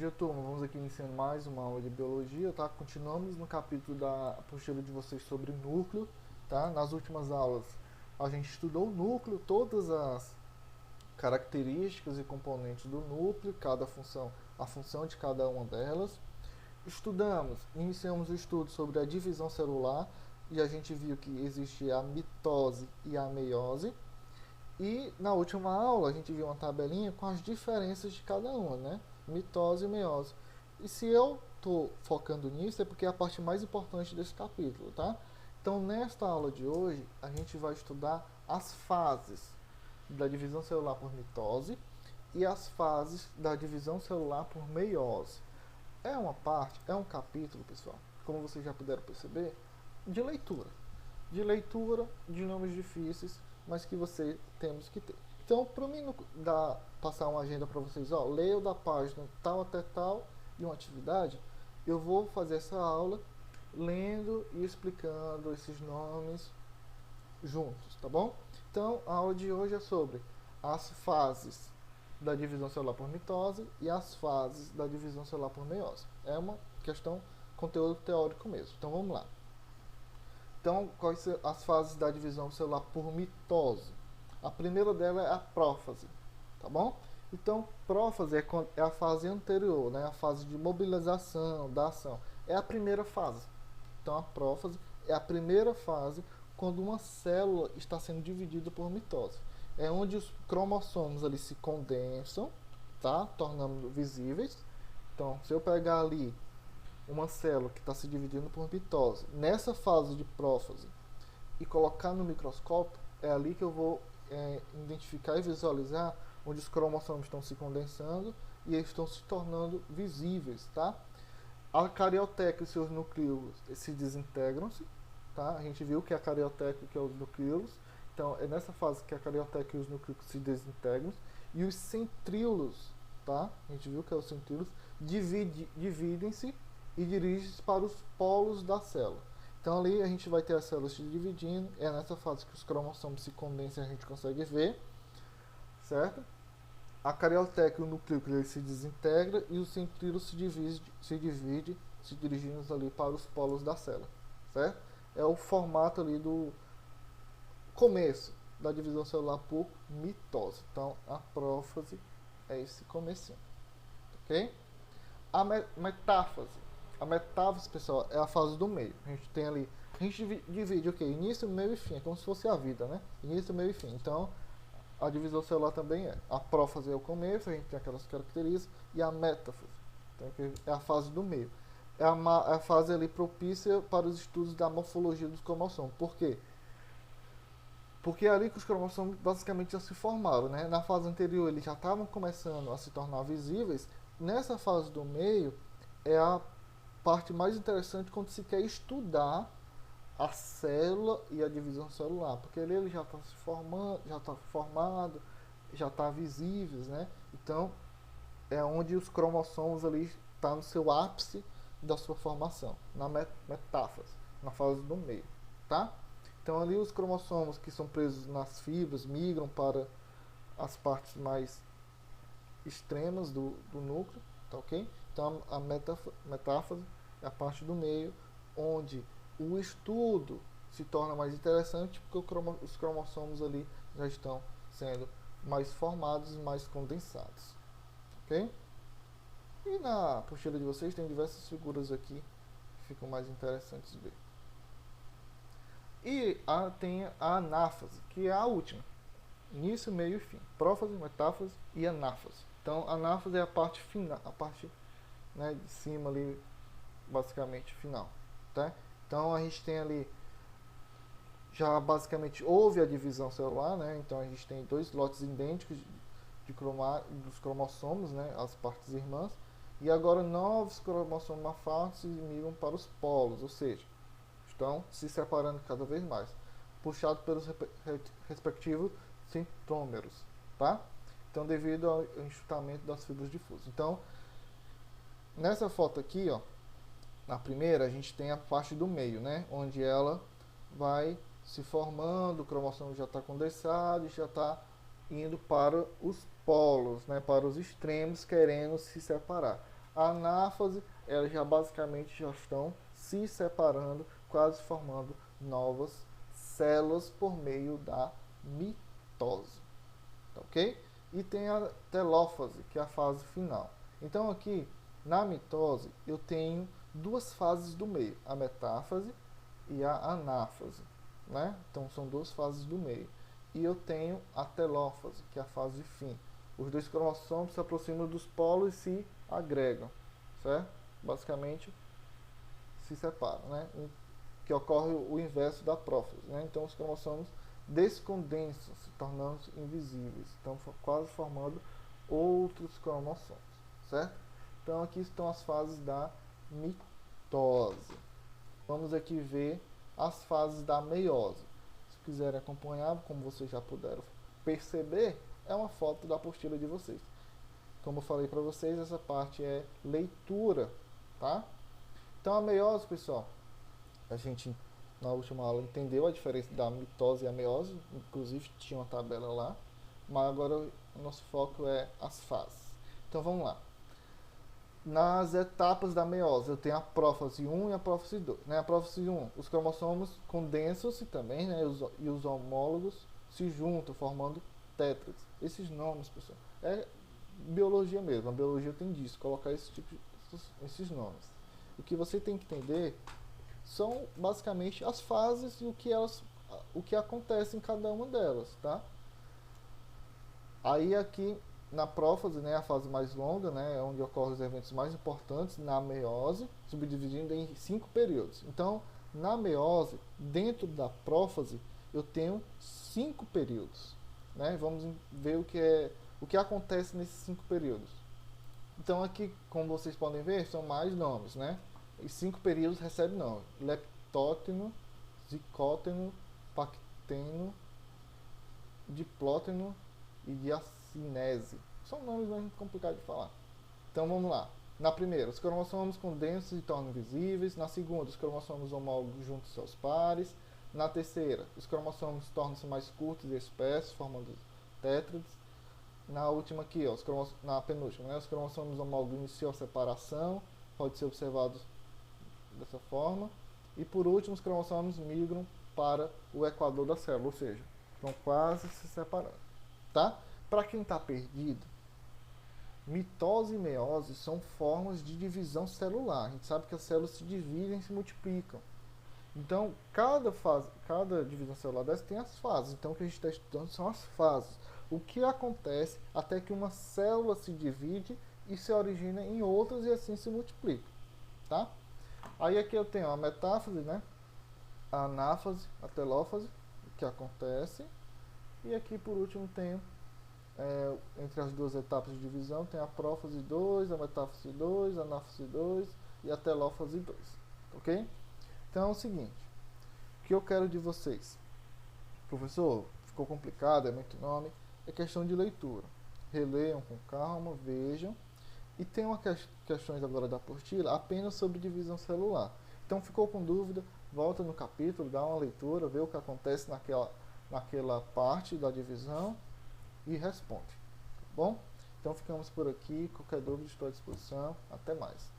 Dia, turma, vamos aqui iniciando mais uma aula de biologia, tá? Continuamos no capítulo da apostila de vocês sobre núcleo, tá? Nas últimas aulas a gente estudou o núcleo, todas as características e componentes do núcleo, cada função, a função de cada uma delas. Iniciamos o estudo sobre a divisão celular e a gente viu que existe a mitose e a meiose. E na última aula a gente viu uma tabelinha com as diferenças de cada uma, né? Mitose e meiose. E se eu estou focando nisso é porque é a parte mais importante desse capítulo, tá? Então nesta aula de hoje a gente vai estudar as fases da divisão celular por mitose e as fases da divisão celular por meiose. É um capítulo, pessoal, como vocês já puderam perceber, de leitura. De leitura de nomes difíceis, mas que você temos que ter. Então, para mim passar uma agenda para vocês, ó, leio da página tal até tal e uma atividade, eu vou fazer essa aula lendo e explicando esses nomes juntos, tá bom? Então, a aula de hoje é sobre as fases da divisão celular por mitose e as fases da divisão celular por meiose. É uma questão, conteúdo teórico mesmo. Então, vamos lá. Então, quais são as fases da divisão celular por mitose? A primeira dela é a prófase, tá bom? Então, prófase é a fase anterior, né? A fase de mobilização da ação. É a primeira fase. Então, a prófase é a primeira fase quando uma célula está sendo dividida por mitose. É onde os cromossomos ali se condensam, tá? Tornando visíveis. Então, se eu pegar ali uma célula que está se dividindo por mitose, nessa fase de prófase, e colocar no microscópio, é ali que eu vou identificar e visualizar onde os cromossomos estão se condensando e eles estão se tornando visíveis, tá? A carioteca e seus núcleos se desintegram-se, tá? A gente viu que a carioteca que é os núcleos, então é nessa fase que a carioteca e os núcleos se desintegram, e os centríolos, tá? A gente viu que é os centríolos, dividem-se e dirigem-se para os polos da célula. Então ali a gente vai ter as células se dividindo, é nessa fase que os cromossomos se condensam e a gente consegue ver, certo? A carioteca e o nucleus se desintegra e o centríolo se dirigindo ali para os polos da célula, certo? É o formato ali do começo da divisão celular por mitose. Então a prófase é esse comecinho, ok? A metáfase. A metáfase, pessoal, é a fase do meio. A gente tem ali, a gente divide o que? Início, meio e fim, é como se fosse a vida, né? Início, meio e fim. Então, a divisão celular também é. A prófase é o começo, a gente tem aquelas características, e a metáfase, então, é a fase do meio. É a fase ali propícia para os estudos da morfologia dos cromossomos. Por quê? Porque é ali que os cromossomos basicamente já se formaram, né? Na fase anterior eles já estavam começando a se tornar visíveis. Nessa fase do meio é a parte mais interessante quando se quer estudar a célula e a divisão celular, porque ali ele já está se formando, já está formado, já está visíveis, né? Então é onde os cromossomos ali estão no seu ápice da sua formação, na metáfase, na fase do meio, tá? Então ali os cromossomos que são presos nas fibras migram para as partes mais extremas do núcleo, tá ok? Então a metáfase é a parte do meio, onde o estudo se torna mais interessante porque os cromossomos ali já estão sendo mais formados e mais condensados, ok? E na apostila de vocês tem diversas figuras aqui que ficam mais interessantes de ver. E tem a anáfase, que é a última. Início, meio e fim. Prófase, metáfase e anáfase. Então, a anáfase é a parte final, a parte, né, de cima ali, basicamente final, tá? Então, a gente tem ali, já basicamente houve a divisão celular, né? Então, a gente tem dois lotes idênticos dos cromossomos, né, as partes irmãs, e agora novos cromossomos afastados migram para os polos, ou seja, estão se separando cada vez mais, puxado pelos respectivos centrômeros, tá? Então, devido ao enxutamento das fibras difusas. Então, nessa foto aqui, ó, na primeira, a gente tem a parte do meio, né? Onde ela vai se formando, o cromossomo já está condensado e já está indo para os polos, né? Para os extremos, querendo se separar. A anáfase, elas já basicamente já estão se separando, quase formando novas células por meio da mitose, tá ok? E tem a telófase, que é a fase final. Então aqui, na mitose, eu tenho duas fases do meio, a metáfase e a anáfase, né? Então são duas fases do meio. E eu tenho a telófase, que é a fase de fim. Os dois cromossomos se aproximam dos polos e se agregam, certo? Basicamente se separam, né? Que ocorre o inverso da prófase, né? Então os cromossomos descondensam, se tornando invisíveis, então quase formando outros cromossomos, certo? Então aqui estão as fases da mitose. Vamos aqui ver as fases da meiose. Se quiserem acompanhar, como vocês já puderam perceber, é uma foto da apostila de vocês. Como eu falei para vocês, essa parte é leitura, tá? Então a meiose, pessoal, a gente na última aula entendeu a diferença da mitose e a meiose, inclusive tinha uma tabela lá, mas agora o nosso foco é as fases. Então vamos lá. Nas etapas da meiose, eu tenho a prófase 1 e a prófase 2. Né? A prófase 1, os cromossomos condensam-se também, né? E os homólogos se juntam, formando tétrads. Esses nomes, pessoal, é biologia mesmo. A biologia tem disso, colocar esses nomes. O que você tem que entender são basicamente as fases e o que acontece em cada uma delas, tá? Aí aqui na prófase, né, a fase mais longa, né, é onde ocorrem os eventos mais importantes na meiose, subdividindo em 5 períodos. Então, na meiose, dentro da prófase, eu tenho 5 períodos, né? Vamos ver o que acontece nesses 5 períodos. Então aqui, como vocês podem ver, são mais nomes, né? E 5 períodos recebem nome: leptóteno, zicóteno, pacteno, diplóteno e diacinese. São nomes mais complicados de falar. Então vamos lá. Na primeira, os cromossomos condensam se tornam visíveis. Na segunda, os cromossomos homólogos juntam seus pares. Na terceira, os cromossomos tornam-se mais curtos e espessos, formando tétrads. Na última aqui, ó, na penúltima, né, os cromossomos homólogos iniciam a separação, pode ser observado dessa forma. E por último, os cromossomos migram para o equador da célula, ou seja, estão quase se separando, tá? Para quem está perdido, mitose e meiose são formas de divisão celular. A gente sabe que as células se dividem e se multiplicam. Então, cada divisão celular dessa tem as fases. Então, o que a gente está estudando são as fases. O que acontece até que uma célula se divide e se origina em outras e assim se multiplica, tá? Aí aqui eu tenho a metáfase, né? A anáfase, a telófase, que acontece. E aqui por último tenho, entre as duas etapas de divisão, tem a prófase 2, a metáfase 2, a anáfase 2 e a telófase 2, ok? Então é o seguinte, o que eu quero de vocês? Professor, ficou complicado, é muito nome, é questão de leitura. Releiam com calma, vejam. E tem questões agora da apostila apenas sobre divisão celular. Então ficou com dúvida, volta no capítulo, dá uma leitura, vê o que acontece naquela parte da divisão e responde. Tá bom? Então ficamos por aqui, qualquer dúvida estou à disposição. Até mais.